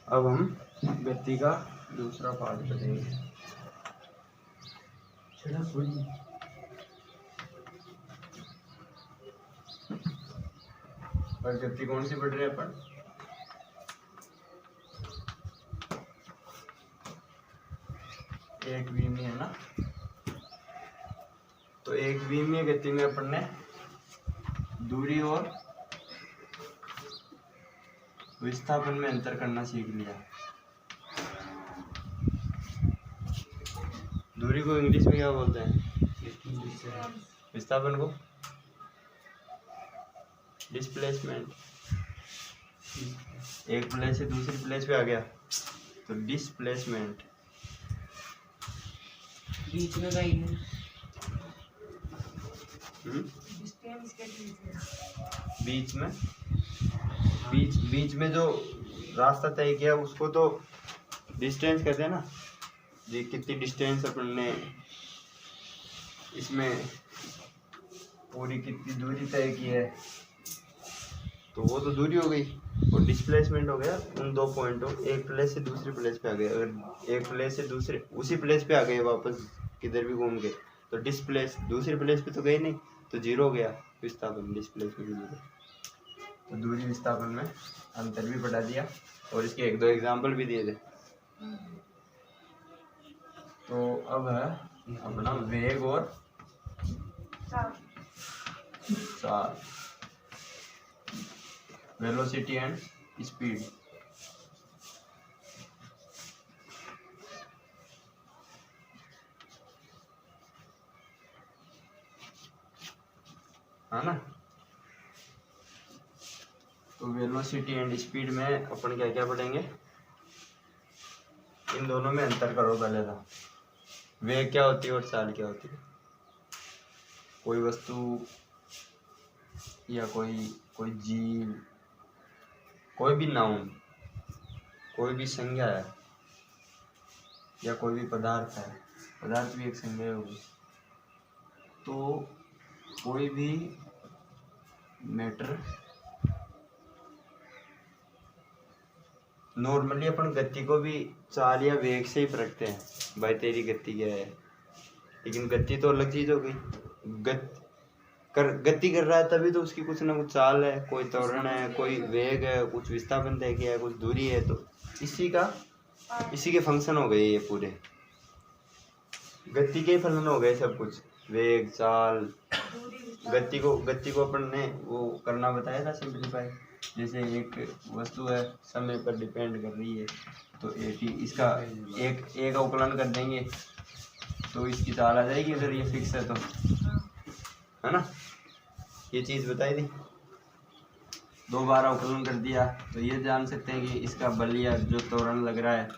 अब हम गति का दूसरा पार्ट करेंगे। और गति कौन सी पढ़ रहे हैं अपन? एक विमीय है ना। तो एक विमीय गति में अपन ने दूरी और विस्थापन में अंतर करना सीख लिया। दूरी को इंग्लिश में क्या बोलते हैं? विस्थापन को डिस्प्लेसमेंट। एक प्लेस से दूसरी प्लेस पे आ गया तो डिस्प्लेसमेंट। बीच में गाइड बीच में जो रास्ता तय किया उसको तो डिस्टेंस कहते हैं ना। जी कितनी डिस्टेंस अपन ने इसमें पूरी कितनी दूरी तय की है, तो वो तो दूरी हो गई। और डिस्प्लेसमेंट हो गया उन दो पॉइंटों, एक प्लेस से दूसरी प्लेस पे आ गए। अगर एक प्लेस से दूसरे उसी प्लेस पे आ गए वापस किधर भी घूम के, तो डिस्प्लेस दूसरी प्लेस पे तो गए नहीं, तो जीरो हो गया विस्थापन। Displacement zero. तो दूरी विस्थापन में अंतर भी बढ़ा दिया और इसके एक दो एग्जाम्पल भी दिए थे। तो अब है अपना वेग और चाल, वेलोसिटी एंड स्पीड। है ना। तो वेलोसिटी एंड स्पीड में अपन क्या क्या पढ़ेंगे? इन दोनों में अंतर करो पहले तो। वेग क्या होती है और चाल क्या होती है? कोई वस्तु या कोई जीव, कोई भी नाउन, कोई भी संज्ञा है या कोई भी पदार्थ है, पदार्थ भी एक संज्ञा होगी। तो कोई भी मैटर, नॉर्मली अपन गति को भी चाल या वेग से ही परखते हैं, भाई तेरी गति क्या है। लेकिन गति तो अलग चीज हो गई। गति कर रहा है तभी तो उसकी कुछ ना कुछ चाल है, कोई त्वरण है, कोई वेग है, कुछ विस्थापन तय किया है, कुछ दूरी है। तो इसी के फंक्शन हो गए ये पूरे। गति के फलन हो गए सब कुछ, वेग, चाल। गति को अपन ने वो करना बताया था सिंपलीफाई। जैसे एक वस्तु है, समय पर डिपेंड कर रही है, तो इसका एक अवकलन कर देंगे तो इसकी चाल आ जाएगी अगर ये फिक्स है तो, है ना। ये चीज बताई थी। दो बार अवकलन कर दिया तो ये जान सकते हैं कि इसका बल या जो त्वरण लग रहा है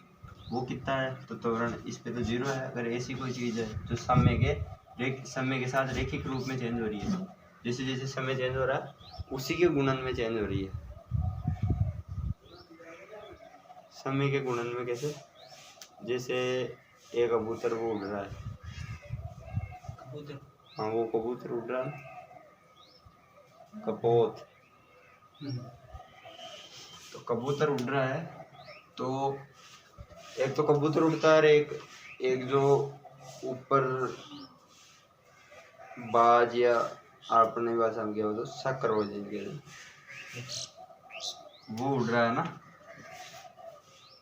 वो कितना है। तो त्वरण इस पे तो जीरो है। अगर ऐसी कोई चीज है जो समय के साथ रैखिक रूप में चेंज हो रही है, जैसे जैसे समय चेंज हो रहा है उसी के गुणन में चेंज हो रही है। समय के गुणन में कैसे? जैसे एक कबूतर वो उड़ रहा है, हाँ वो कबूतर उड़ रहा है, कपोत। तो कबूतर उड़ रहा है, तो एक तो कबूतर उड़ता है, एक जो ऊपर बाज या अपने भाषा में क्या होता है शक्कर हो जाएंगे, वो उड़ रहा है ना।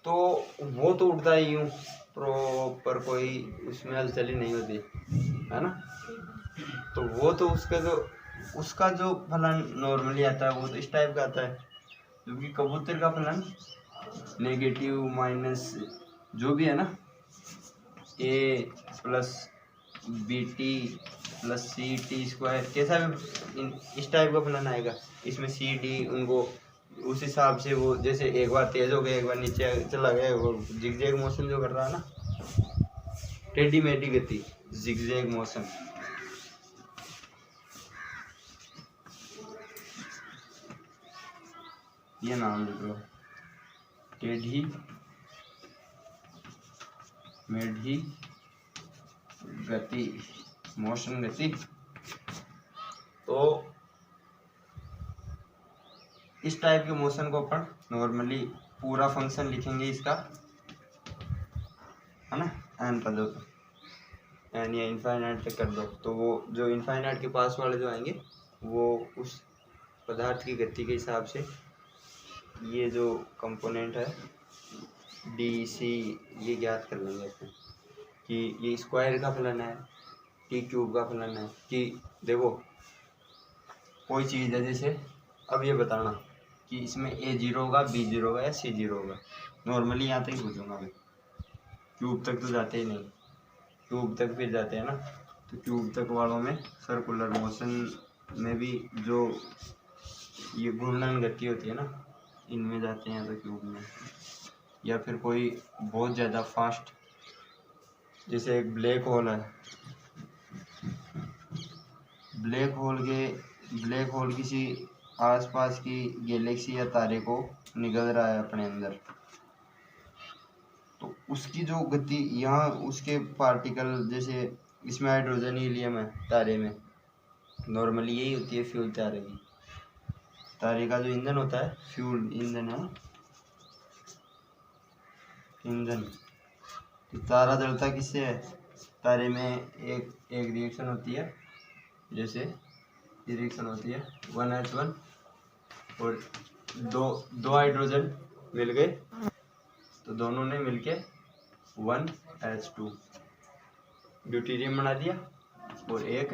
तो वो तो उड़ता ही यूं प्रॉपर, कोई उसमें हलचल ही नहीं होती, है ना। तो वो तो उसका जो फलन नॉर्मली आता है वो तो इस टाइप का आता है, क्योंकि कबूतर का फलन नेगेटिव माइनस जो भी है ना, A plus B T plus C T square, कैसा भी इस टाइप का फलन आएगा। इसमें सी डी उनको उस हिसाब से वो, जैसे एक बार तेज हो गया एक बार नीचे चला गया, वो जिगजैग मोशन जो कर रहा है ना, टेढ़ी मेढ़ी गति, जिगजैग मोशन। ये नाम लिख लो, टेढ़ी मेढ़ी गति, मोशन गति। तो इस टाइप के मोशन को अपन नॉर्मली पूरा फंक्शन लिखेंगे इसका, है ना, एन पद हो तो एन या इनफाइनाइट तक कर दो, तो वो जो इनफाइनाइट के पास वाले जो आएंगे वो उस पदार्थ की गति के हिसाब से ये जो कंपोनेंट है डी सी ये ज्ञात कर लेंगे अपन कि ये स्क्वायर का फलन है, टी क्यूब का फलन है, कि देखो कोई चीज़ है, जैसे अब ये बताना कि इसमें ए जीरो होगा, बी जीरो होगा या सी जीरो होगा। नॉर्मली यहाँ तक ही पूछूंगा मैं, क्यूब तक तो जाते ही नहीं, क्यूब तक फिर जाते हैं ना, तो क्यूब तक वालों में सर्कुलर मोशन में भी जो ये घूर्णन गति होती है ना, इनमें जाते हैं तो क्यूब में, या फिर कोई बहुत ज़्यादा फास्ट, जैसे एक ब्लैक होल है, ब्लैक होल किसी आसपास की गैलेक्सी या तारे को निगल रहा है अपने अंदर, तो उसकी जो गति यहाँ उसके पार्टिकल, जैसे इसमें हाइड्रोजन हीलियम है तारे में, नॉर्मली यही होती है फ्यूल तारे की, तारे का जो ईंधन होता है फ्यूल ईंधन है, ईंधन। तो तारा जलता किससे है, तारे में एक रिएक्शन होती है, जैसे ये रिएक्शन होती है 1H1 और दो हाइड्रोजन मिल गए तो दोनों ने मिलके 1H2 ड्यूटेरियम बना दिया, और एक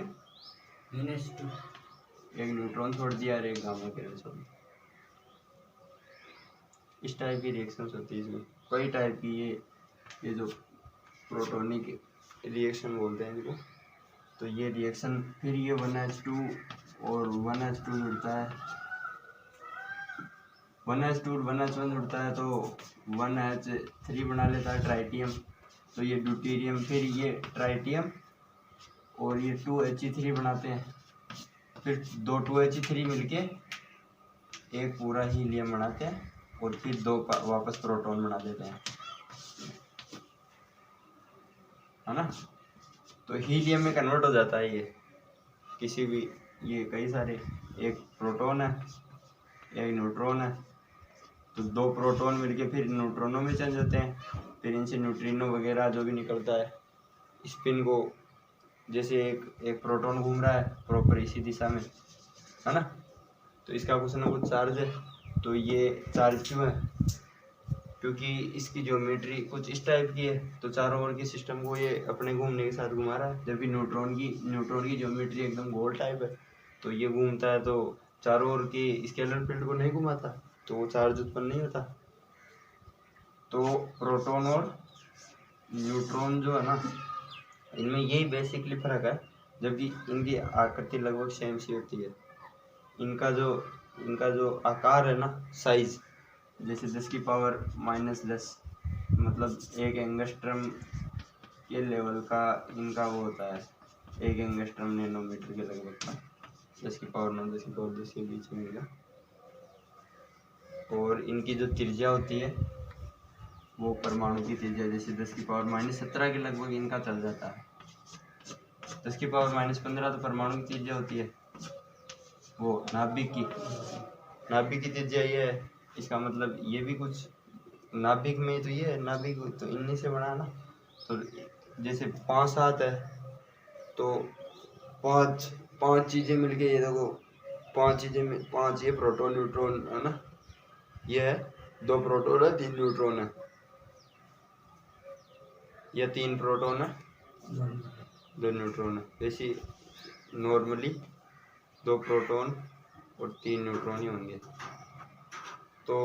न्यूट्रॉन छोड़ दिया और एक गामा किरण छोड़ दी। इस टाइप की रिएक्शंस होती है इसमें, कई टाइप की, ये जो प्रोटोनिक रिएक्शन बोलते हैं इनको, तो ये रिएक्शन फिर ये 1H2 और 1H2 जुड़ता है, 1H2 और 1H1 जुड़ता है तो 1H3 बना लेता है ट्राइटियम, तो ये ड्यूटेरियम, फिर ये ट्राइटियम और ये 2He3 बनाते हैं, फिर दो 2He3 मिलके एक पूरा हीलियम बनाते हैं और फिर दो वापस प्रोटॉन बना देते हैं, है ना। तो हीलियम में कन्वर्ट हो जाता है ये किसी भी, ये कई सारे, एक प्रोटॉन है एक न्यूट्रॉन है, तो दो प्रोटॉन मिलके फिर न्यूट्रॉनों में चेंज होते हैं, फिर इनसे न्यूट्रिनो वगैरह जो भी निकलता है, स्पिन को, जैसे एक प्रोटॉन घूम रहा है प्रॉपर इसी दिशा में, है ना, तो इसका कुछ ना कुछ चार्ज है, तो ये चार्ज क्यों है, क्योंकि इसकी ज्योमेट्री कुछ इस टाइप की है, तो चारों ओर के सिस्टम को ये अपने घूमने के साथ घुमा रहा है, जबकि न्यूट्रॉन की ज्योमेट्री एकदम गोल टाइप है, तो ये घूमता है तो चारों ओर की स्केलर फील्ड को नहीं घुमाता, तो वो चार्ज उत्पन्न नहीं होता। तो प्रोटॉन और न्यूट्रॉन जो है ना, इनमें यही बेसिकली फर्क है, जबकि इनकी आकृति लगभग सेम सी होती है। इनका जो आकार है ना, साइज, जैसे 10 की पावर -10, मतलब एक एंगस्ट्रम के लेवल का इनका वो होता है, एक एंगस्ट्रम नैनोमीटर के लगभग का, 10 की पावर 9 10 की पावर 10 के बीच में का। और इनकी जो त्रिज्या होती है वो परमाणु की त्रिज्या, जैसे 10 की पावर -17 के लगभग इनका चल जाता है, 10 की पावर -15 तो परमाणु की त्रिज्या होती है, वो नाभिक की त्रिज्या ये है। इसका मतलब ये भी कुछ नाभिक में, तो ये है नाभिक तो इन्हीं से बना ना, तो जैसे 5 हाथ है तो पांच चीजें मिलके, ये देखो 5 चीजें में 5 ये प्रोटॉन न्यूट्रॉन है ना, ये है 2 प्रोटॉन है 3 न्यूट्रॉन है, या 3 प्रोटॉन है 2 न्यूट्रॉन है, वैसे नॉर्मली 2 प्रोटॉन और 3 न्यूट्रॉन ही होंगे। तो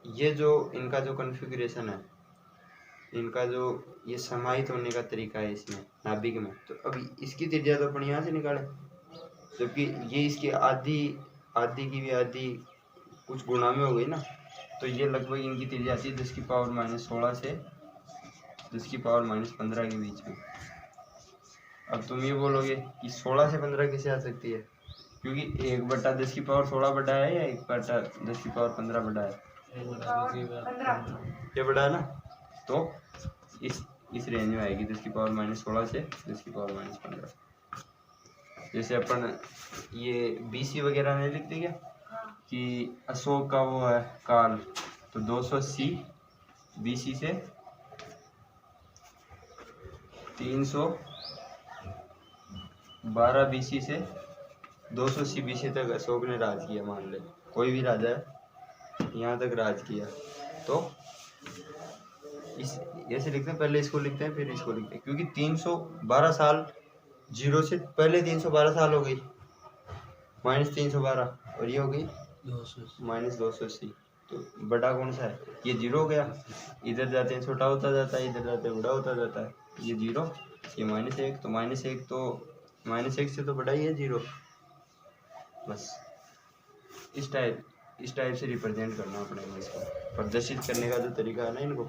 ये जो इनका जो कॉन्फ़िगरेशन है, इनका जो ये समाहित होने का तरीका है इसमें नाभिक में, तो अभी इसकी त्रिज्या तो अपन यहाँ से निकाले, जबकि ये इसकी आधी की भी आधी कुछ गुणा में हो गई ना, तो ये लगभग इनकी त्रिज्या आती है 10 की पावर -16 से 10 की पावर -15 के बीच में। अब तुम ये बोलोगे कि 16 से 15 कैसे आ सकती है, क्योंकि 1/10 की पावर 16 बड़ा है या 1/10 की पावर 15 बड़ा है, ये बड़ा है ना, तो इस रेंज में आएगी 10 की पावर -16 से 10 की पावर -15। जैसे अपन ये BC वगैरह में लिखते क्या कि अशोक का वो है काल, तो 280 BC से 312 BC से 280 BC तक अशोक ने राज किया। मान ले कोई भी राजा है यहाँ तक राज किया। तो इस ऐसे लिखते हैं, पहले इसको लिखते हैं फिर इसको लिखते हैं, क्योंकि 312 साल, जीरो से पहले 312 साल हो गई, माइनस 312 और ये हो गई माइनस 280। तो बड़ा कौन सा है? ये जीरो हो गया, इधर जाते हैं छोटा होता जाता है, इधर जाते हैं बड़ा होता जाता है। ये जीरो, ये -1, तो -1 तो -1 से तो बड़ा ही है जीरो। बस इस टाइप से रिप्रेजेंट करना अपने को, इसको प्रदर्शित करने का जो तरीका है ना, इनको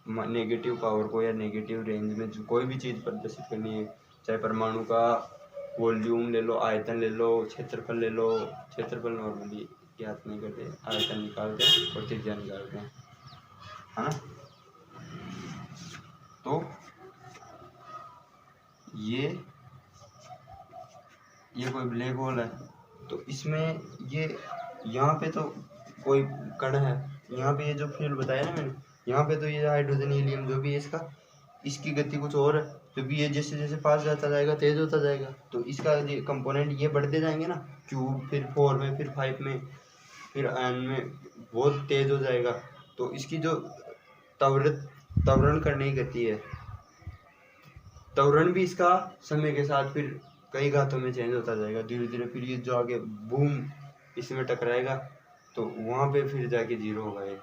नेगेटिव पावर को या नेगेटिव रेंज में जो कोई भी चीज़ प्रदर्शित करनी है, चाहे परमाणु का वॉल्यूम ले लो, आयतन ले लो, क्षेत्रफल ले लो। क्षेत्रफल नॉर्मली ज्ञात नहीं करते, आयतन निकालते हैं और त्रिज्या निकालते हैं, है ना। तो ये कोई ब्लैक होल है, तो इसमें ये यहाँ पे तो कोई कण है, यहाँ पे ये जो फील्ड बताया ना मैंने, यहाँ पे तो ये हाइड्रोजन हीलियम जो भी है इसकी गति कुछ और है, तो भी ये जैसे जैसे पास जाता जाएगा तेज होता जाएगा, तो इसका ये कंपोनेंट ये बढ़ते जाएंगे ना, क्यूब, फिर 4 में, फिर 5 में, फिर n में बहुत तेज हो जाएगा। तो इसकी जो त्वरण करने की गति है, त्वरण भी इसका समय के साथ फिर कई घातों में चेंज होता जाएगा धीरे धीरे। फिर ये जो आगे बूम इसमें टकराएगा तो वहाँ पे फिर जाके जीरो होगा ये।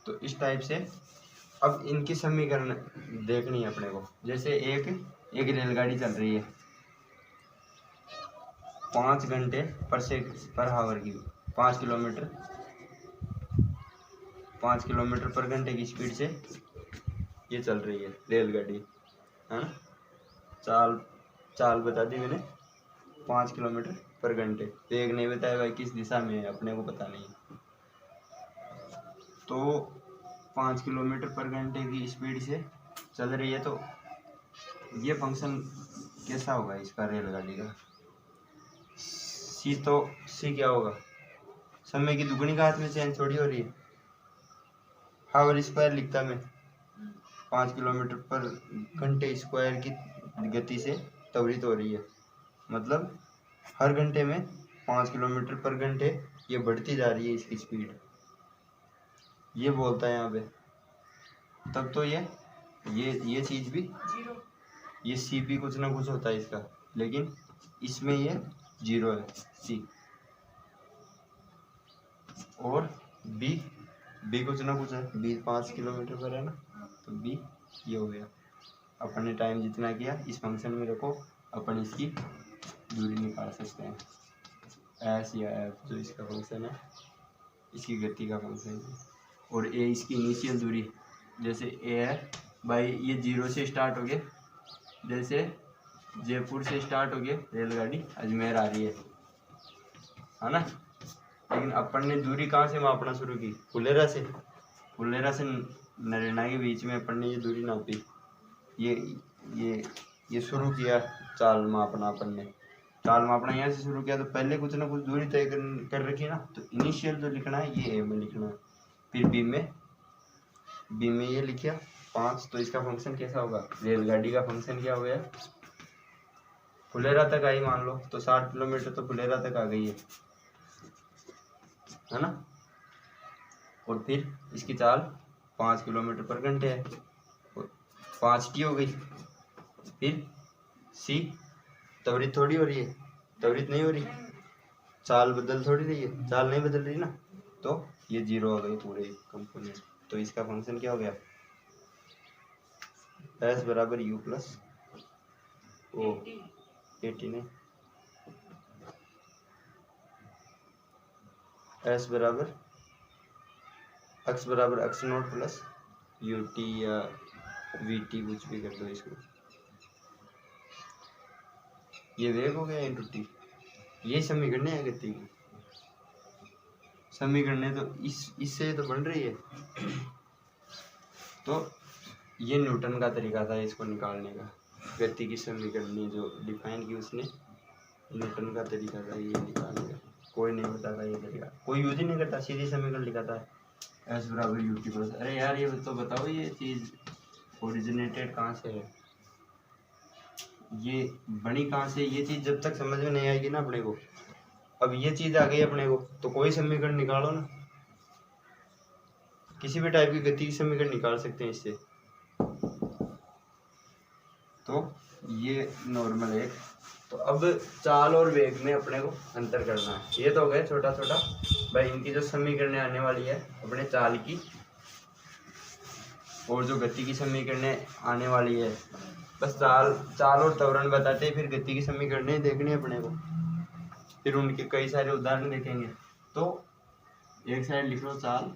तो इस टाइप से अब इनकी समीकरण देखनी है अपने को। जैसे एक रेलगाड़ी चल रही है 5 घंटे पर हावर की, 5 किलोमीटर पर घंटे की स्पीड से ये चल रही है रेलगाड़ी, है ना। चाल बता दी मैंने 5 किलोमीटर पर घंटे। वेग नहीं बताया भाई किस दिशा में है, अपने को पता नहीं। तो 5 किलोमीटर पर घंटे की स्पीड से चल रही है, तो ये फंक्शन कैसा होगा इसका रेलगाड़ी का? सी क्या होगा? समय की दुगनी घात में चेंज थोड़ी हो रही है, हावर स्क्वायर लिखता मैं, 5 किलोमीटर पर घंटे स्क्वायर की गति से त्वरित हो रही है, मतलब हर घंटे में 5 किलोमीटर पर घंटे ये बढ़ती जा रही है इसकी स्पीड, ये बोलता है यहाँ पे। तब तो ये चीज़ भी ये सी भी कुछ ना कुछ होता है इसका, लेकिन इसमें ये जीरो है सी, और बी कुछ ना कुछ है, बी 5 किलोमीटर पर है ना, तो बी ये हो गया। अपन ने टाइम जितना किया इस फंक्शन में रखो, अपन इसकी दूरी निकाल सकते हैं, एस या एफ जो इसका फंक्शन है, इसकी गति का फंक्शन है, और ए इसकी इनिशियल दूरी, जैसे ए है भाई ये जीरो से स्टार्ट हो गए, जैसे जयपुर से स्टार्ट हो गए रेलगाड़ी अजमेर आ रही है ना। लेकिन अपन ने दूरी कहाँ से मापना शुरू की? फुलेरा से नरेला के बीच में अपन ने ये दूरी नापी, ये शुरू किया चाल मापना। अपन ने चाल मापना यहाँ से शुरू किया, तो पहले कुछ ना कुछ दूरी तय कर रखी ना, तो इनिशियल जो लिखना है ये ए में लिखना है, फिर बी में ये लिखा 5, तो इसका फंक्शन कैसा होगा? रेलगाड़ी का फंक्शन क्या हो गया? फुलेरा तक आई मान लो, तो 60 किलोमीटर तो फुलेरा तक आ गई है ना। और फिर इसकी चाल 5 किलोमीटर पर घंटे है, 5t हो गई। फिर सी त्वरित थोड़ी हो रही है, त्वरित नहीं हो रही, चाल बदल थोड़ी रही है, चाल नहीं बदल रही ना, तो ये जीरो हो गई पूरे कंपोनेंट। तो इसका फंक्शन क्या हो गया? एस बराबर यू प्लस ओ 80 नहीं, एस बराबर x note plus U T या वी टी, कुछ भी कर दो इसको। ये वेग हो गया इंटू टी, ये समीकरण है गति की। समीकरण तो इससे तो बन रही है। तो ये न्यूटन का तरीका था इसको निकालने का, गति की समीकरण जो डिफाइन की उसने, न्यूटन का तरीका था ये निकालने का। कोई नहीं बताता ये तरीका, कोई यूज ही नहीं करता, सीधी समीकरण लिखाता है एस बराबर यू टी प्लस। अरे यार ये तो बताओ ये चीज़ ओरिजिनेटेड कहाँ से है, ये बनी कहाँ से, ये चीज़ जब तक समझ में नहीं आएगी ना अपने को, अब ये चीज़ आ गई अपने को तो कोई समीकरण निकालो ना, किसी भी टाइप की गति की समीकरण निकाल सकते हैं इससे। तो ये नॉर्मल है। तो अब चाल और वेग में अपने को अंतर करना है। ये तो हो गया छोटा छोटा भाई, इनकी जो समीकरणें आने वाली है अपने चाल की और जो गति की समीकरणें आने वाली है, बस चाल और त्वरण बताते फिर गति की समीकरणें देखनी है अपने को, फिर उनके कई सारे उदाहरण देखेंगे। तो एक साइड लिख लो चाल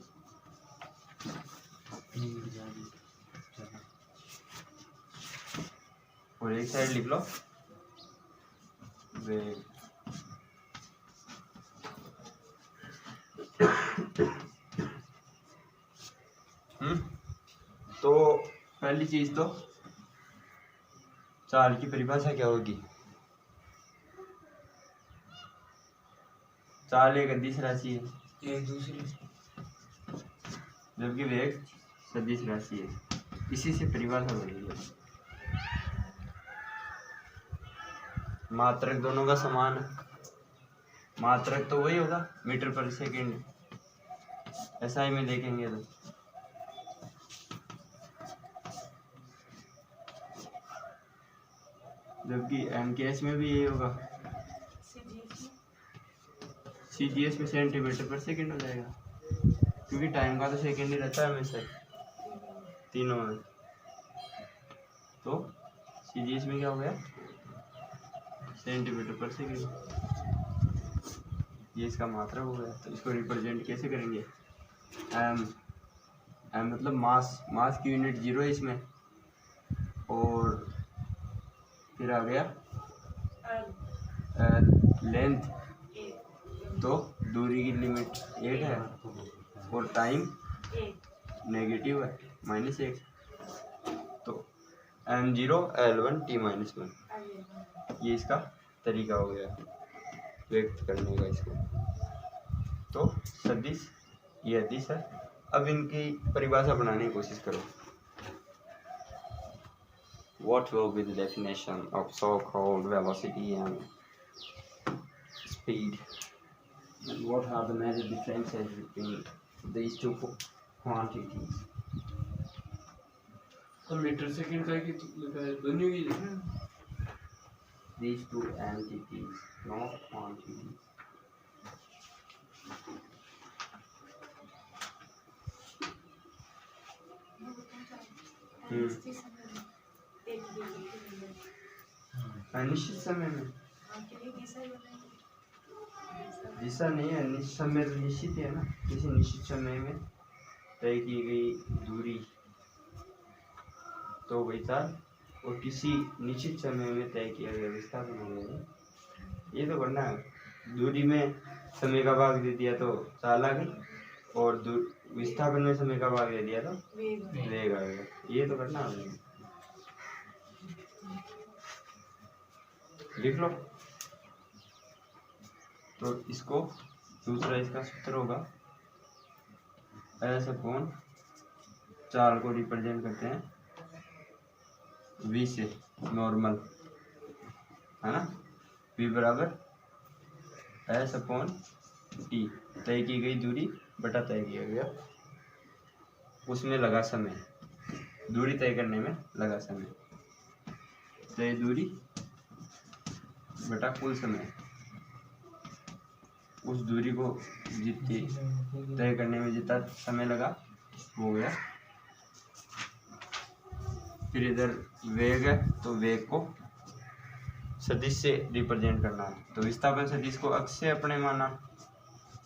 और एक साइड लिख लो वेग। तो पहली चीज तो चाल की परिभाषा क्या होगी, चाल एक अदिश राशि है, एक दूसरे जबकि वेग सदिश राशि है, इसी से परिभाषा बनेगी। मात्रक दोनों का समान है, मात्रक तो वही होगा मीटर पर सेकेंड, ऐसा ही में देखेंगे तो जबकि एमकेएस में भी यही होगा, सीजीएस में सेंटीमीटर पर सेकेंड हो जाएगा, क्योंकि टाइम का तो सेकेंड ही रहता है हमेशा तीनों में। तो सीजीएस में क्या हो गया सेंटीमीटर पर सेकेंड, ये इसका मात्रक हो गया। तो इसको रिप्रेजेंट कैसे करेंगे, एम, एम मतलब मास की यूनिट 0 है इसमें, और फिर आ गया लेंथ, तो दूरी की लिमिट 8 है और टाइम नेगेटिव है -1, तो m0 l1 t-1, ये इसका तरीका हो गया व्यक्त करने का इसको। तो सदिश ये अदिश है। अब इनकी परिभाषा बनाने की कोशिश करो। What will be the definition of so-called velocity and speed? And what are the major differences between these two quantities? तो मीटर सेकंड का की लिखा है दोनों की लिखा है। These two entities, not quantities. अनिश्चित समय में दिशा नहीं है, निश्चित समय तो निश्चित है ना, किसी निश्चित समय में तय की गई दूरी तो वही चाल, और किसी निश्चित समय में तय किया गया विस्तार बनेगा। ये तो करना है, दूरी में समय का भाग दे दिया तो चाल आ गई, और विस्थापन में समय का भाग दे दिया तो वेग आ गया। ये तो करना है, लिख लो। तो इसको दूसरा इसका सूत्र होगा एस अपॉन चाल को रिप्रेजेंट करते हैं v से, नॉर्मल है ना, v बराबर एस अपॉन टी, तय की गई दूरी बटा तय किया गया उसमें लगा समय, दूरी तय करने में लगा समय, तय दूरी बटा कुल समय, उस दूरी को जितनी तय करने में जितना समय लगा हो गया। फिर इधर वेग है तो वेग को सदिश से रिप्रेजेंट करना है, तो विस्थापन सदिश को अक्ष से अपने माना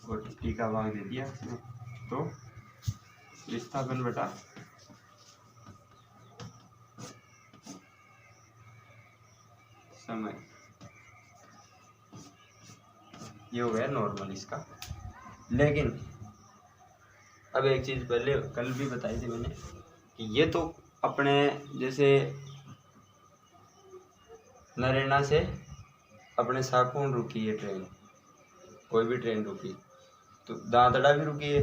और टी का भाग दे दिया इसमें, तो विस्थापन बटा समय, ये हो गया नॉर्मल इसका। लेकिन अब एक चीज पहले कल भी बताई थी मैंने कि ये तो अपने जैसे नरेना से अपने साकून रुकी है ट्रेन, कोई भी ट्रेन रुकी तो दादड़ा भी रुकी है,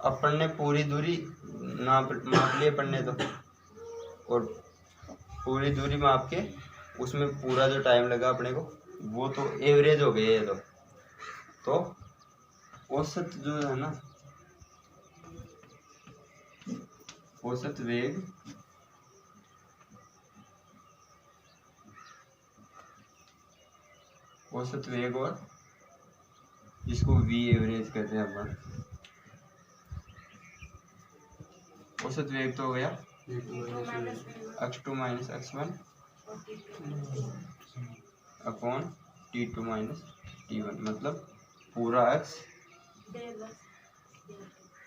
अपन ने पूरी दूरी नाप माप ली अपन ने तो, और पूरी दूरी माप के उसमें पूरा जो टाइम लगा अपने को वो तो एवरेज हो गई है। तो औसत जो है ना, औसत वेग और जिसको वी एवरेज कहते हैं अपन, औसत वेग तो हो गया x2 minus x1 upon t2 minus t1, मतलब पूरा x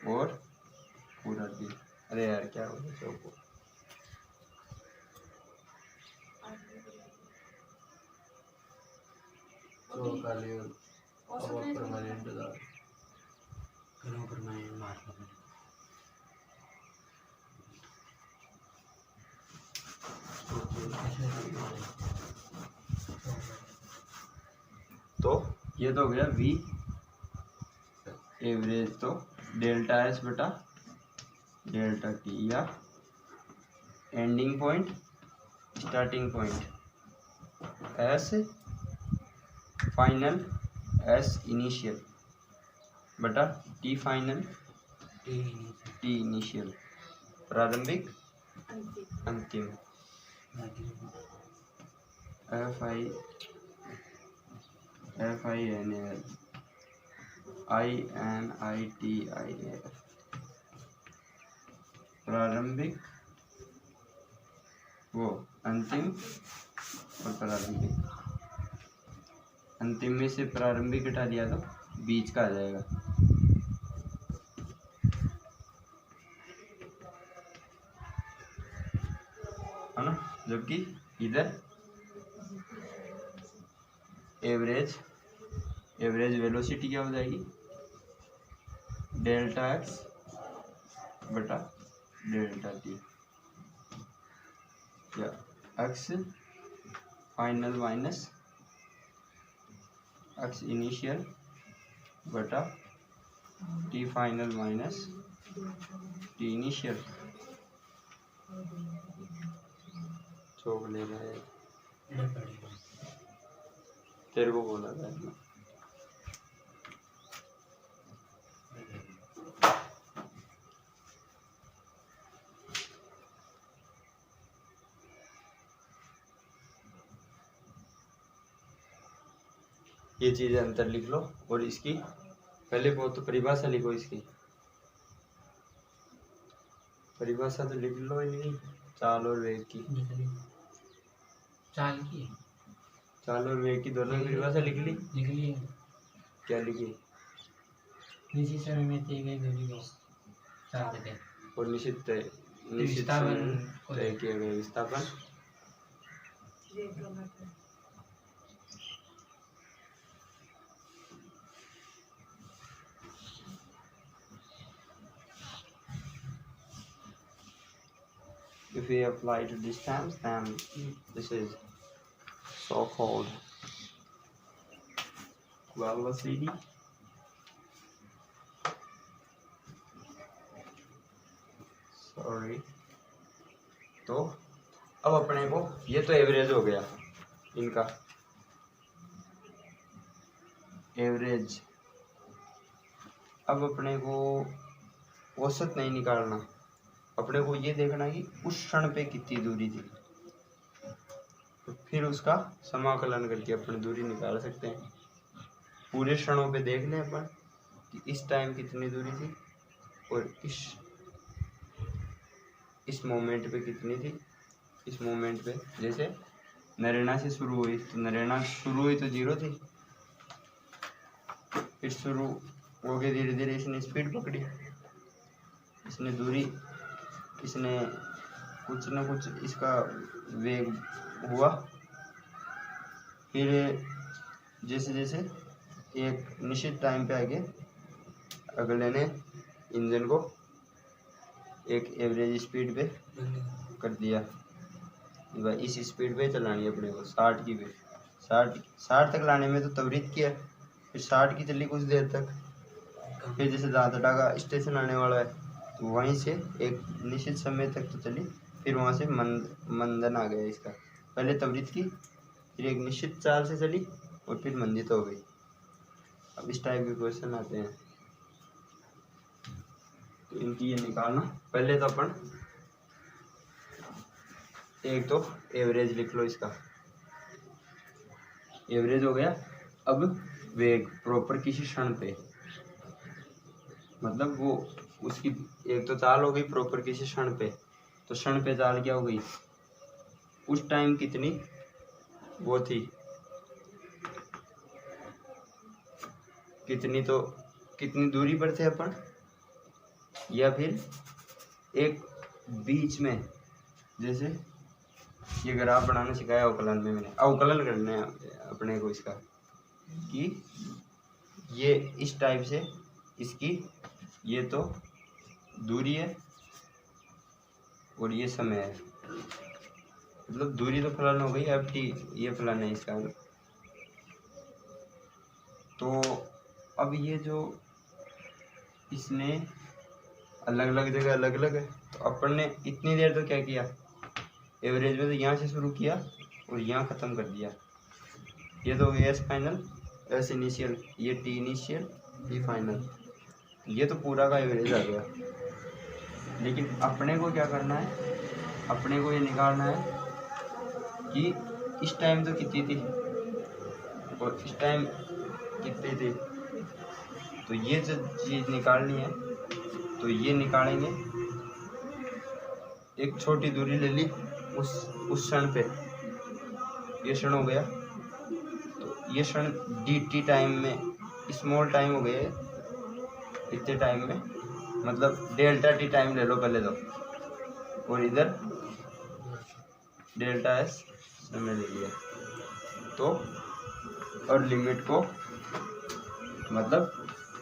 और पूरा t। अरे यार क्या हो गया चौको, तो ये तो हो गया v एवरेज, तो डेल्टा एस बटा डेल्टा टी, या ending point starting point S final S initial बटा टी फाइनल टी इनिशियल, प्रारंभिक अंतिम F I N L INITIL, प्रारंभिक वो अंतिम और प्रारंभिक, अंतिम में से प्रारंभिक हटा दिया तो बीच का आ जाएगा। है ना, जबकि इधर एवरेज वेलोसिटी क्या हो जाएगी, डेल्टा एक्स बटा डेल्टा टी, या X final minus X initial बटा T final minus T initial. चौक ले रहा है, तेरे को बोला था ना। ये चीज़ें अंतर लिख लो, और इसकी पहले बहुत तो परिभाषा लिखो, इसकी परिभाषा तो लिख लो ही नहीं, चाल और वेग की, चाल और वेग की दोनों की परिभाषा लिख ली। क्या लिखी, निश्चित समय में तय गई दूरी को चाल देते हैं, और निश्चित तय किए गए विस्थापन if we apply to distance, then this is so called velocity sorry। तो अब अपने को ये तो एवरेज हो गया इनका, एवरेज। अब अपने को औसत नहीं निकालना, अपने को ये देखना कि उस क्षण पे कितनी दूरी थी, तो फिर उसका समाकलन करके अपनी दूरी निकाल सकते हैं। पूरे क्षणों पे देख लें अपन कि इस टाइम कितनी दूरी थी और इस मोमेंट पे कितनी थी। इस मोमेंट पे जैसे नरेना से शुरू हुई, तो नरेना शुरू हुई तो 0 थी, फिर शुरू हो गई धीरे धीरे इसने स्पीड पकड़ी, इसने दूरी, इसने कुछ न कुछ इसका वेग हुआ, फिर जैसे जैसे एक निश्चित टाइम पे आगे अगले ने इंजन को एक एवरेज स्पीड पे कर दिया, इस स्पीड पे चलानी है अपने को 60 की पे, 60 तक लाने में तो त्वरित किया, फिर 60 की चली कुछ देर तक, फिर जैसे दादरा का स्टेशन आने वाला है तो वहीं से एक निश्चित समय तक तो चली, फिर वहाँ से मंदन आ गया इसका। पहले तवरीत की, फिर एक निश्चित चाल से चली और फिर मंदित हो गई। अब इस टाइप के क्वेश्चन आते हैं तो इनकी ये निकालना। पहले तो अपन एक तो एवरेज लिख लो इसका, एवरेज हो गया। अब वेग प्रॉपर किसी क्षण पे, मतलब वो उसकी एक तो चाल हो गई प्रॉपर किसी क्षण पे, तो क्षण पे चाल क्या हो गई, उस टाइम कितनी वो थी, कितनी तो कितनी दूरी पर थे अपन, या फिर एक बीच में, जैसे ये ग्राफ बनाना सिखाया अवकलन में मैंने, अवकलन करना है अपने को इसका कि ये इस टाइप से इसकी ये तो दूरी है और ये समय है, मतलब दूरी तो फलन हो गई, अब टी ये फलन है इसका। तो अब ये जो इसने अलग अलग जगह अलग अलग है, तो अपन ने इतनी देर तो क्या किया, एवरेज में तो यहाँ से शुरू किया और यहाँ ख़त्म कर दिया। ये तो हो गया एस फाइनल, एस इनिशियल, ये टी इनिशियल, ये फाइनल, ये तो पूरा का एवरेज आ गया। लेकिन अपने को क्या करना है, अपने को ये निकालना है कि इस टाइम तो कितनी थी और इस टाइम कितनी थी, तो ये जो चीज़ निकालनी है तो ये निकालेंगे। एक छोटी दूरी ले ली उस क्षण पे, ये क्षण हो गया, तो ये क्षण डी टी टाइम में, स्मॉल टाइम हो गया इतने टाइम में, मतलब डेल्टा टी टाइम ले लो पहले तो, और इधर डेल्टा एस समय ले लिया। तो और लिमिट को, मतलब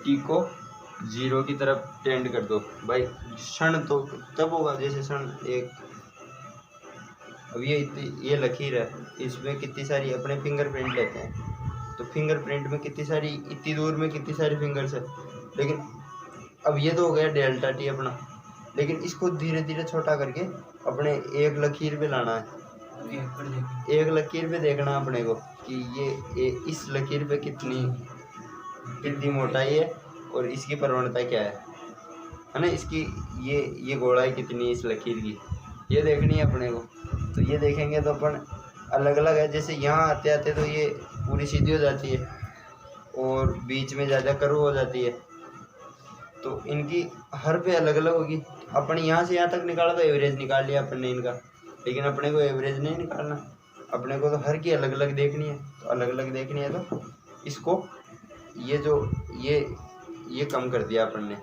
टी को 0 की तरफ टेंड कर दो भाई। क्षण तो तब होगा जैसे क्षण एक, अब ये लकीर है, इसमें कितनी सारी अपने फिंगरप्रिंट लेते हैं, तो फिंगरप्रिंट में कितनी सारी, इतनी दूर में कितनी सारी फिंगर्स है। लेकिन अब ये तो हो गया डेल्टा टी अपना, लेकिन इसको धीरे धीरे छोटा करके अपने एक लकीर पे लाना है। एक लकीर पे देखना अपने को कि ये इस लकीर पे कितनी मोटाई है और इसकी प्रवणता क्या है ना, इसकी ये गोलाई कितनी है इस लकीर की, ये देखनी है अपने को। तो ये देखेंगे तो अपन अलग अलग है, जैसे यहाँ आते आते तो ये पूरी सीधी हो जाती है और बीच में ज़्यादा कर्व हो जाती है, तो इनकी हर पे अलग अलग होगी। अपन यहाँ से यहाँ तक निकाला तो एवरेज निकाल लिया अपन ने इनका, लेकिन अपने को एवरेज नहीं निकालना, अपने को तो हर की अलग अलग देखनी है। तो अलग अलग देखनी है तो इसको ये जो ये कम कर दिया अपन ने,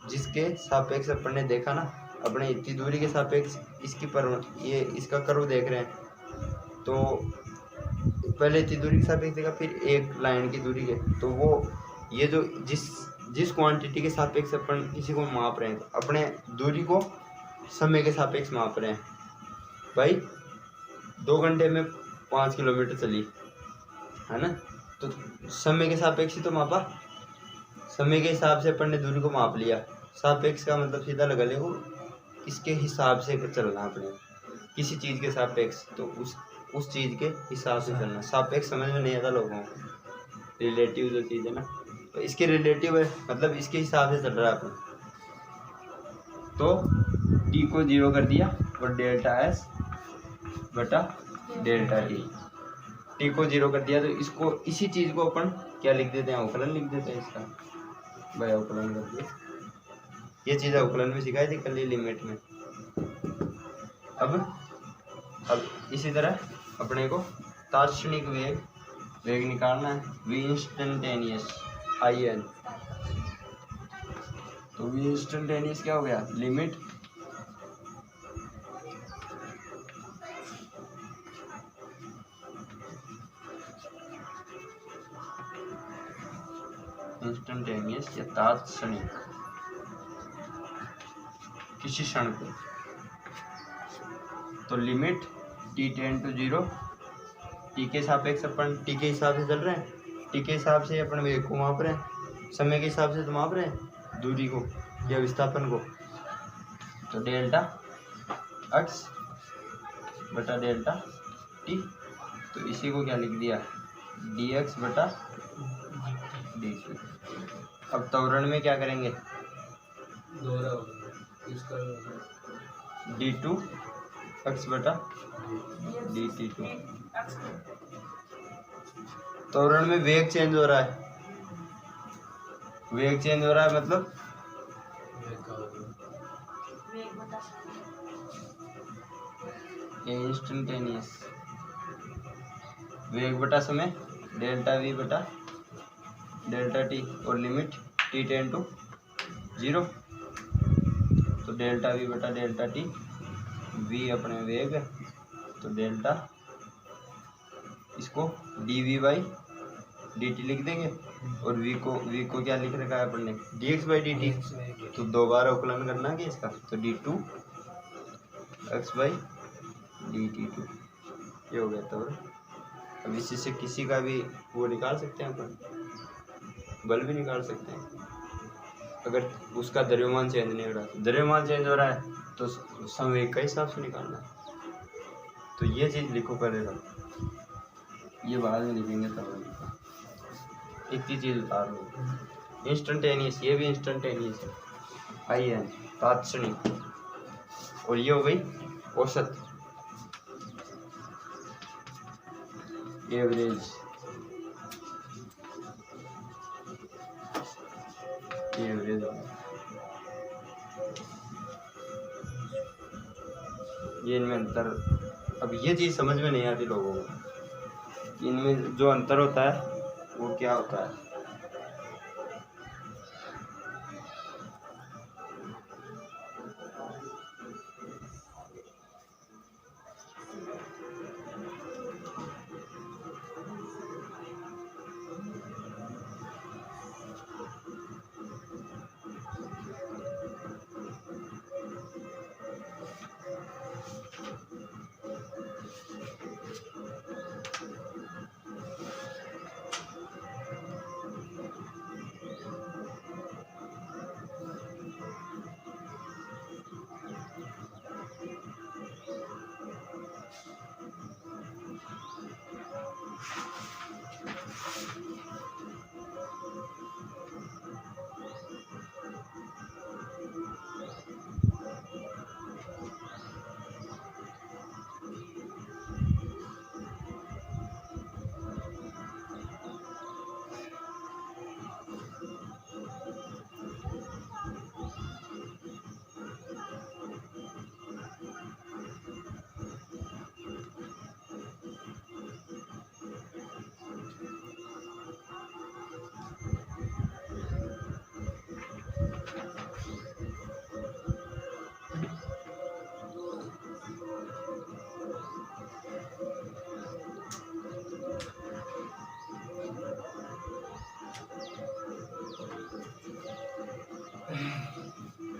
जिसके सापेक्ष अपन ने देखा ना, अपने इतनी दूरी के सापेक्ष इसकी ये इसका कर्व देख रहे हैं, तो पहले इतनी दूरी के सापेक्ष देखा, फिर एक लाइन की दूरी के, तो वो ये जो जिस क्वांटिटी के सापेक्ष अपन किसी को माप रहे हैं, तो अपने दूरी को समय के सापेक्ष माप रहे हैं। भाई 2 घंटे में 5 किलोमीटर चली है ना, तो समय के सापेक्ष ही तो मापा, समय के हिसाब से अपन ने दूरी को माप लिया। सापेक्ष का मतलब सीधा लगा ले, वो इसके हिसाब से चलना अपने, किसी चीज़ के सापेक्ष, तो उस चीज़ के हिसाब से चलना। सापेक्ष समझ में नहीं आता लोगों को, रिलेटिव जो चीज़ है ना, तो इसके रिलेटिव है, मतलब इसके हिसाब से चल रहा है अपन। तो टी को 0 कर दिया और डेल्टा एस बटा डेल्टा टी को 0 कर दिया, तो इसको इसी चीज़ को अपन क्या लिख देते हैं, अवकलन लिख देते हैं इसका। भाई अवकलन कर दिया, ये चीज़ अवकलन में सिखाई थी कल ही लिमिट में। अब इसी तरह अपने को तात्क्षणिक वेग निकालना है, वी इंस्टेंटेनियस आई एन। तो वी इंस्टेंटेनियस क्या हो गया, लिमिट इंस्टेंटेनियस या तात्क्षणिक, किसी क्षण पे, तो limit T tend to 0, T के सापेक्ष अपन टी के हिसाब से चल रहे हैं, टी के हिसाब से अपन वेग को माप रहे हैं, समय के हिसाब से तो माप रहे हैं दूरी को या विस्थापन को। तो डेल्टा एक्स बटा डेल्टा टी, तो इसी को क्या लिख दिया डी एक्स बटा डी टी। अब त्वरण में क्या करेंगे दोहरा होगा इसका डी टू एक्स बटा डी टी टू। त्वरण में वेग चेंज हो रहा है, वेग चेंज हो रहा है मतलब इंस्टेंटेनियस वेग बटा समय डेल्टा वी बटा डेल्टा टी और लिमिट टी टेंड टू 0। तो डेल्टा वी बटा डेल्टा टी, वी अपने वेग तो डेल्टा इसको D V by D T लिख देंगे और वी को क्या लिख रखा है अपन ने D X by D T. तो दोबारा उकलन करना है इसका, तो D two X by D T two ये हो गया। तो अब इसी से किसी का भी वो निकाल सकते हैं अपन, बल भी निकाल सकते हैं अगर उसका द्रव्यमान चेंज नहीं हो रहा है। द्रव्यमान चेंज हो रहा है तो संवेग का हिसाब से निकालना है। तो ये चीज़ लिखो पहले तो, ये बाद में लिखेंगे तब। इतनी चीज़ उतार लो। इंस्टेंटेनियस, ये भी इंस्टेंटेनियस है, आई एन तात्क्षणिक। और ये हो गई औसत एवरेज, एवरेज ये इनमें अंतर। अब ये चीज़ समझ में नहीं आती लोगों को, इनमें जो अंतर होता है वो क्या होता है।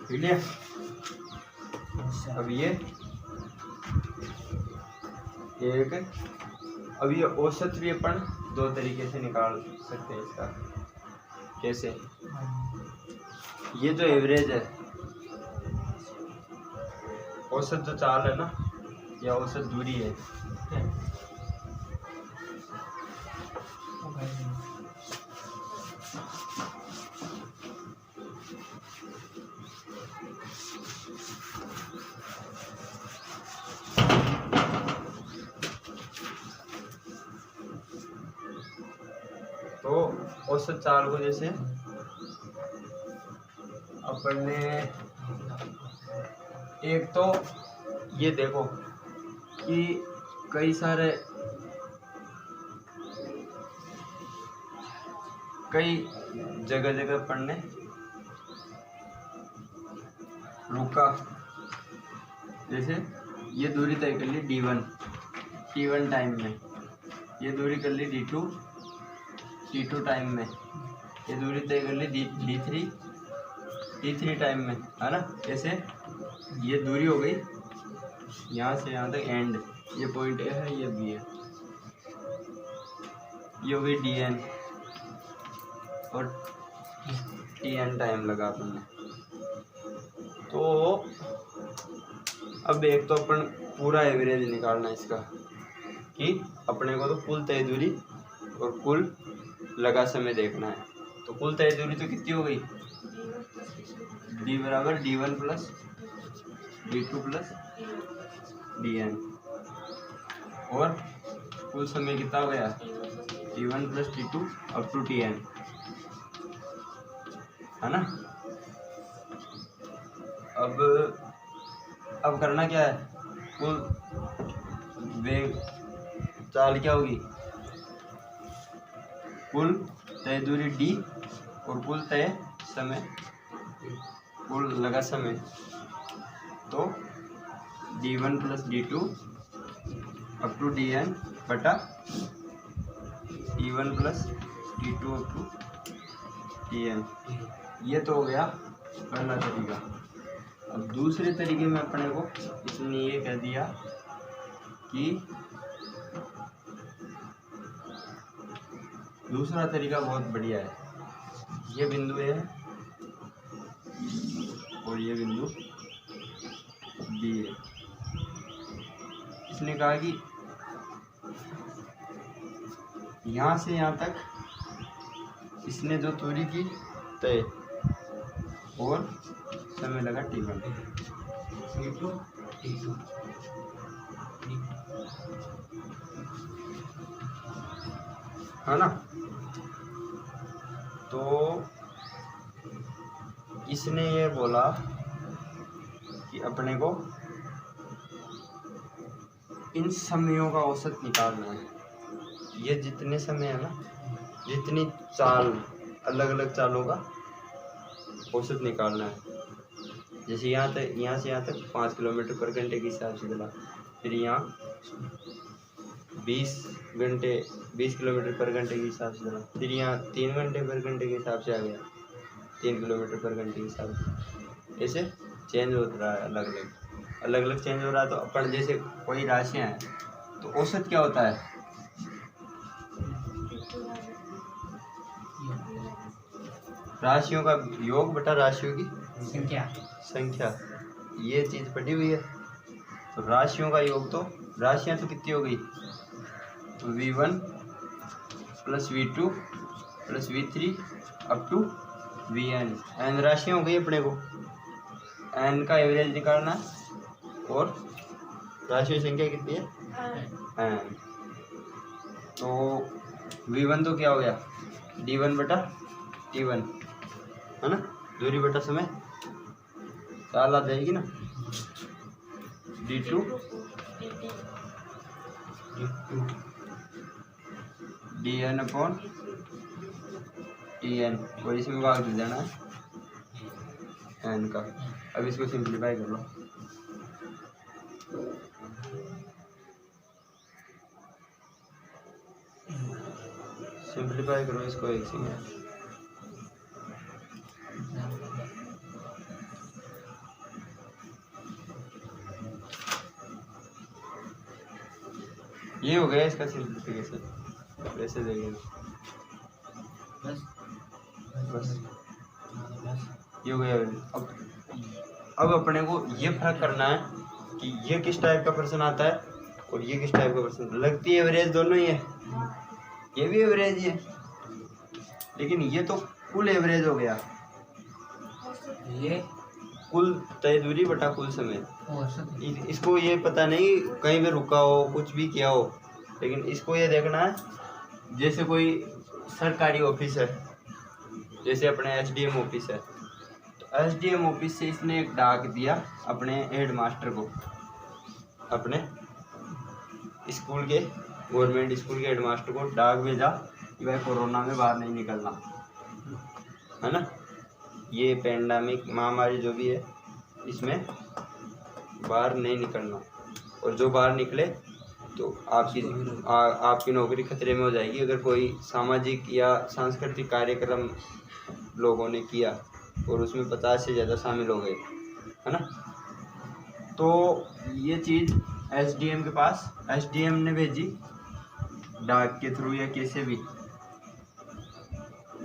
क्लियर। अब ये एक, अब ये औसत भी अपन दो तरीके से निकाल सकते हैं इसका। कैसे? ये जो एवरेज है, औसत जो चाल है ना, या औसत दूरी है, तो औसत चाल को जैसे अपन ने एक तो ये देखो कि कई जगह जगह अपन ने रुका, जैसे ये दूरी तय कर ली t1 टाइम में, ये दूरी कर ली t2 टाइम में, ये दूरी तय कर ली t3 टाइम में, है ना। ऐसे ये दूरी हो गई यहाँ से यहाँ तक एंड, ये पॉइंट ए है, ये बी है, ये हो गई dn, और Tn टाइम लगा अपन ने। तो अब एक तो अपन पूरा एवरेज निकालना है इसका कि अपने को तो कुल तय दूरी और कुल लगा समय देखना है। तो कुल तय दूरी तो कितनी हो गई, d बराबर d1 plus d2 plus dn, और कुल समय कितना हो गया t1 plus t2 up to tn, है ना। अब करना क्या है, कुल वेग चाल क्या होगी, कुल तय दूरी d और कुल तय समय, कुल लगा समय, तो d1 plus d2 up to dn बटा t1 plus t2 up to tn। ये तो हो गया पहला तरीका। अब दूसरे तरीके में अपने को इसने ये कह दिया कि दूसरा तरीका बहुत बढ़िया है, ये बिंदु है और ये बिंदु बी है। इसने कहा कि यहाँ से यहाँ तक इसने जो दूरी की तय और समय लगा t1, है ना। तो इसने ये बोला कि अपने को इन समयों का औसत निकालना है। ये जितने समय है ना, जितनी चाल, अलग अलग चालों का औसत निकालना है। जैसे यहाँ से यहाँ तक 5 किलोमीटर पर घंटे के हिसाब से चला, फिर यहाँ 20 किलोमीटर पर घंटे के हिसाब से चला, फिर यहाँ 3 घंटे पर घंटे के हिसाब से आ गया, 3 किलोमीटर पर घंटे के हिसाब से। ऐसे चेंज होता रहा है, अलग अलग चेंज हो रहा है। तो अपन जैसे कोई राशियाँ हैं तो औसत क्या होता है, राशियों का योग बटा राशियों की संख्या। ये चीज पड़ी हुई है। तो राशियों का योग, तो राशियां तो कितनी हो गई, v1 plus v2 plus v3 up to vn। n राशियां हो गई अपने को, n का एवरेज निकालना है और राशियों की संख्या कितनी है n। तो v1 तो क्या हो गया d1 बटा t1, है ना, दूरी बटा समय, चाल आ जाएगी ना, d2 dn अपॉन tn, और इसमें भाग दे देना है n का। अब इसको सिंप्लीफाई कर लो, सिंप्लीफाई करो इसको एक सेकंड। ये हो गया इसका सिंप्लीफिकेशन, वैसे देखेंगे बस ये हो गया। अब अपने को ये फर्क करना है कि ये किस टाइप का प्रश्न आता है और ये किस टाइप का प्रश्न। लगती है एवरेज दोनों ही है, ये भी एवरेज ही है, लेकिन ये तो कुल एवरेज हो गया, ये कुल तय दूरी बटा कुल समय। इसको ये पता नहीं कहीं पे रुका हो, कुछ भी किया हो, लेकिन इसको ये देखना है जैसे कोई सरकारी ऑफिस है, जैसे अपने एसडीएम ऑफिस है, तो एसडीएम ऑफिस से इसने एक डाक दिया अपने हेडमास्टर को, अपने स्कूल के, गवर्नमेंट स्कूल के हेडमास्टर को डाक भेजा कि भाई कोरोना में बाहर नहीं निकलना, है ना, ये पैंडेमिक महामारी जो भी है इसमें बाहर नहीं निकलना, और जो बाहर निकले तो आपकी नौकरी खतरे में हो जाएगी अगर कोई सामाजिक या सांस्कृतिक कार्यक्रम लोगों ने किया और उसमें 50 से ज़्यादा शामिल हो गए, है ना। तो ये चीज़ एसडीएम के पास, एसडीएम ने भेजी डाक के थ्रू या कैसे भी,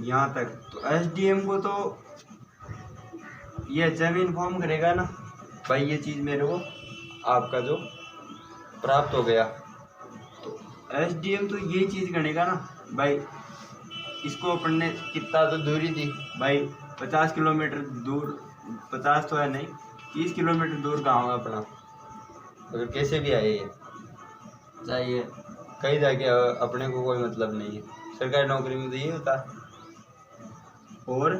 यहाँ तक। तो एसडीएम को तो ये जब इन्फॉर्म करेगा ना भाई ये चीज़ मेरे को आपका जो प्राप्त हो गया, तो एसडीएम तो ये चीज़ गणेगा ना भाई इसको अपन ने कितना तो दूरी दी भाई 50 किलोमीटर दूर, 50 तो है नहीं 30 किलोमीटर दूर गाँव है अपना, अगर कैसे भी आए ये चाहिए कहीं जाके अपने को कोई मतलब नहीं है। सरकारी नौकरी में तो ये होता है। और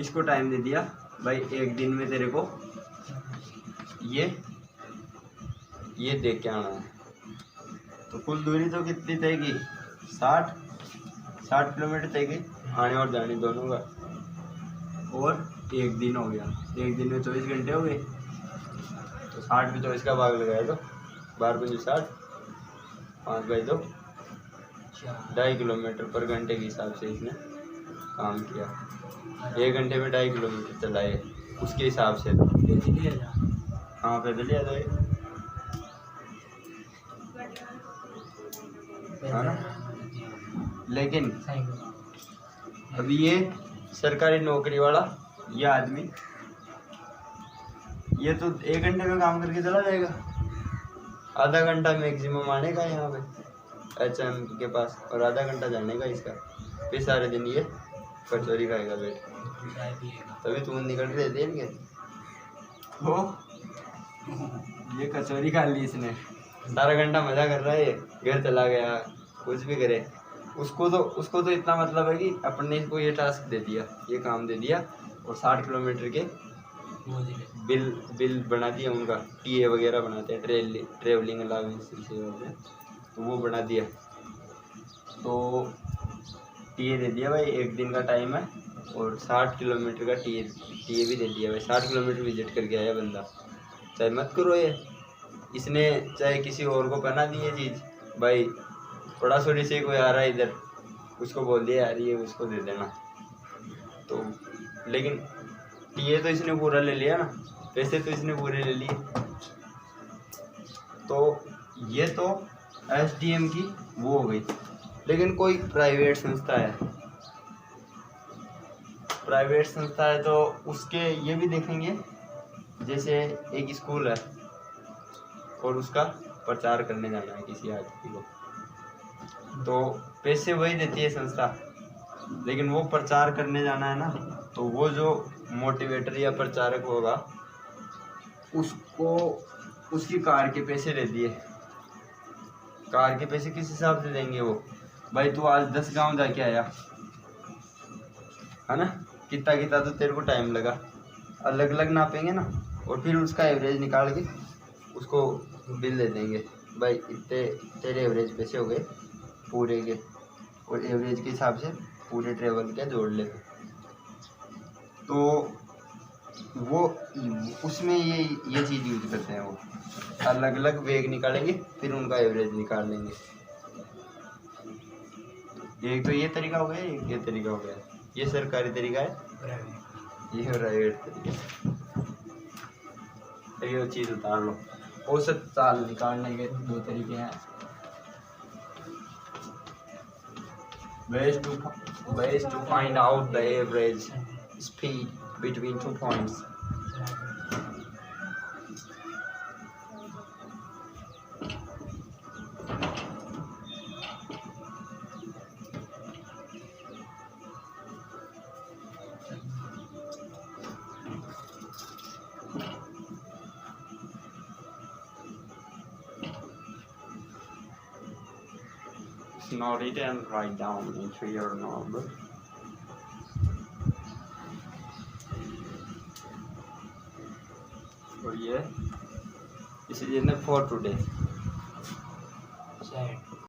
इसको टाइम दे दिया भाई एक दिन में तेरे को ये देख के आना है। तो कुल दूरी तो कितनी तय की 60 किलोमीटर तय की आने और जाने दोनों का, और एक दिन हो गया, एक दिन में 24 घंटे हो गए। तो 60 में 24 का भाग लगाया तो 12×5 = 60, 5/2 2.5 किलोमीटर पर घंटे के हिसाब से इसने काम किया। 1 घंटे में 2.5 किलोमीटर चलाए उसके हिसाब से। हाँ पैदल ही आ जाए, है ना। लेकिन अभी ये सरकारी नौकरी वाला ये आदमी ये तो 1 घंटे में काम करके चला जाएगा, आधा घंटा मैक्सिमम आने का यहाँ पे एचएम के पास और आधा घंटा जाने का इसका। फिर सारे दिन ये कचौरी खाएगा बैठ, तभी तुम निकल रहे थे इनके। वो ये कचौरी खा ली इसने, सारा घंटा मजा कर रहा है ये, घर चला गया कुछ भी करे। उसको तो इतना मतलब है कि अपन ने इसको ये टास्क दे दिया, ये काम दे दिया, और 60 किलोमीटर के बिल बना दिया उनका, टीए वगैरह बनाते हैं, ट्रेवलिंग अलाउंस तो वो बना दिया। तो टीए दे दिया भाई, एक दिन का टाइम है और 60 किलोमीटर का टीए भी दे दिया भाई। 60 किलोमीटर विजिट करके आया बंदा, चाहे मत करो ये, इसने चाहे किसी और को पहना दी ये चीज़ भाई। बड़ा छोटी से कोई आ रहा है इधर, उसको बोल दिया यार ये उसको दे देना, तो लेकिन टीए तो इसने पूरा ले लिया ना, पैसे तो इसने पूरे ले लिए। तो ये तो एसडीएम की वो हो गई। लेकिन कोई प्राइवेट संस्था है तो उसके ये भी देखेंगे, जैसे एक स्कूल है और उसका प्रचार करने जाना है किसी आदमी को, तो पैसे वही देती है संस्था, लेकिन वो प्रचार करने जाना है ना, तो वो जो मोटिवेटर या प्रचारक होगा उसको उसकी कार के पैसे ले दिए। कार के पैसे किस हिसाब से देंगे वो भाई, तू आज 10 गांव जाके आया है ना, कितना तो तेरे को टाइम लगा, अलग अलग नापेंगे ना, और फिर उसका एवरेज निकाल के उसको बिल दे देंगे भाई, इतने तेरे एवरेज पैसे हो गए पूरे के, और एवरेज के हिसाब से पूरे ट्रेवल के जोड़ ले। तो वो उसमें ये चीज़ यूज करते हैं, वो अलग अलग वेग निकालेंगे फिर उनका एवरेज निकाल लेंगे। एक तो ये तरीका हो गया, एक ये तरीका हो गया, ये सरकारी तरीका है, ये प्राइवेट तरीका। ये चीज़ उतार लो, औसत चाल निकालने के 2 तरीके हैं। ways to find out the average speed between 2 points. Note it and write down into your notebook. और ये इसलिए ना for today.